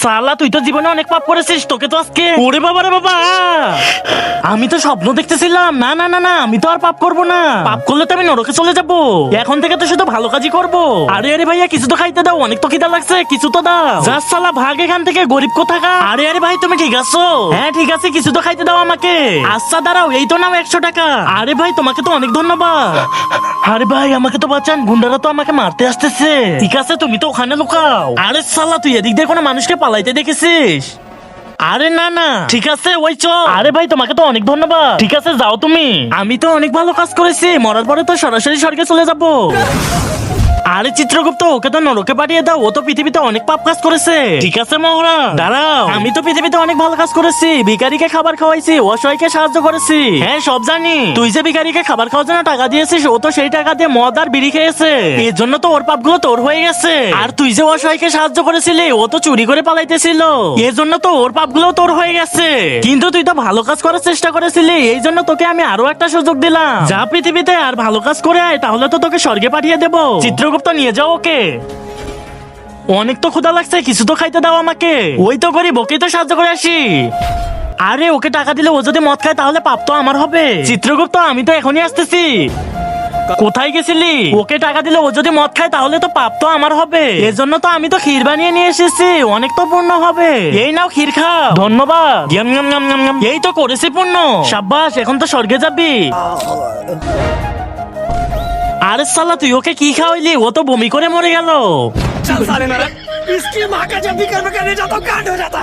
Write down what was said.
সালা তুই তো জীবনে অনেক পাপ করেছিস, তোকে তো আজকে ওরে বাবা রে বাবা। আমি তো স্বপ্ন দেখতেছিলাম, না না না না, আমি তো আর পাপ করব না। পাপ করলে তো আমি নরকে চলে যাব। এখন থেকে তো শুধু ভালো কাজই করব। আরে আরে ভাইয়া কিছু তো খাইতে দাও, অনেক তো খিদা লাগছে, কিছু তো দাও। যা সালা ভাগ এখান থেকে, গরিব কোথাকার। আরে আরে ভাই তুমি ঠিক আছো? হ্যাঁ ঠিক আছে, কিছু তো খাইতে দাও আমাকে। আচ্ছা দাঁড়াও, এই তো নাও 100 টাকা। আরে ভাই তোমাকে তো অনেক ধন্যবাদ। আরে ভাই আমাকে তো বাঁচান, গুন্ডারা তো আমাকে মারতে আসতেছে। ঠিক আছে তুমি তো ওখানে লুকাও। আরে সালা তুই এদিক দিয়ে কোনো মানুষকে পালাইতে দেখেছিস? আরে না না ঠিক আছে ওই চল। আরে ভাই তোমাকে তো অনেক ধন্যবাদ। ঠিক আছে যাও তুমি। আমি তো অনেক ভালো কাজ করেছি, মরার পরে তো সরাসরি স্বর্গে চলে যাবো। আরে চিত্রগুপ্ত ওকে তো নরকে পাঠিয়ে দাও, ও তো পৃথিবীতে অনেক পাপ কাজ করেছে। ঠিক আছে মহারাজ দাঁড়াও, আমি তো পৃথিবীতে অনেক ভালো কাজ করেছি, ভিখারিকে খাবার খাওয়াইছি, অসহায়কে সাহায্য করেছি। হ্যাঁ সব জানি। তুই যে ভিখারিকে খাবার খাওয়ার জন্য টাকা দিয়েছিস, ও তো সেই টাকা দিয়ে মদ আর বিড়ি খেয়েছে, এর জন্য তো ওর পাপগুলো তোর হয়ে গেছে। আর তুই যে অসহায়কে সাহায্য করেছিলি, ও তো চুরি করে পালাইতেছিল, এর জন্য তো ওর পাপগুলো তোর হয়ে গেছে। কিন্তু তুই তো ভালো কাজ করার চেষ্টা করেছিলি, এই জন্য তোকে আমি আরো একটা সুযোগ দিলাম। যা পৃথিবীতে আর ভালো কাজ করে আয়, তাহলে তো তোকে স্বর্গে পাঠিয়ে দেবো। চিত্রগুপ্ত নিয়ে যাও ওকে। অনেক তো ক্ষুধা লাগছে, কিছু তো খাইতে দাও আমাকে। ওই তো গরিব, ওকে তো সাহায্য করে আসি। আরে ওকে টাকা দিলে ও যদি মদ খায় তাহলে পাপ তো আমার হবে। চিত্রগুপ্ত আমি তো এখনই আসতেছি। কোথায় গেছিলি? ওকে টাকা দিলে ও যদি মদ খায় তাহলে তো পাপ তো আমার হবে, এজন্য তো আমি তো ক্ষীর বানিয়ে নিয়ে এসেছি, অনেক তো পূর্ণ হবে। এই নাও ক্ষীর খাও। ধন্যবাদ। Yam yam yam yam yam. এই তো করেছি পূর্ণ। সাব্বাস, এখন তো স্বর্গে যাবি। আরে সালা তুই ওকে কি খাওয়াইলি? ও তো বমি করে মরে গেল। चल साले नरक, इसकी माँ का जब भी कर्म करने जाता हूँ कांड हो जाता है।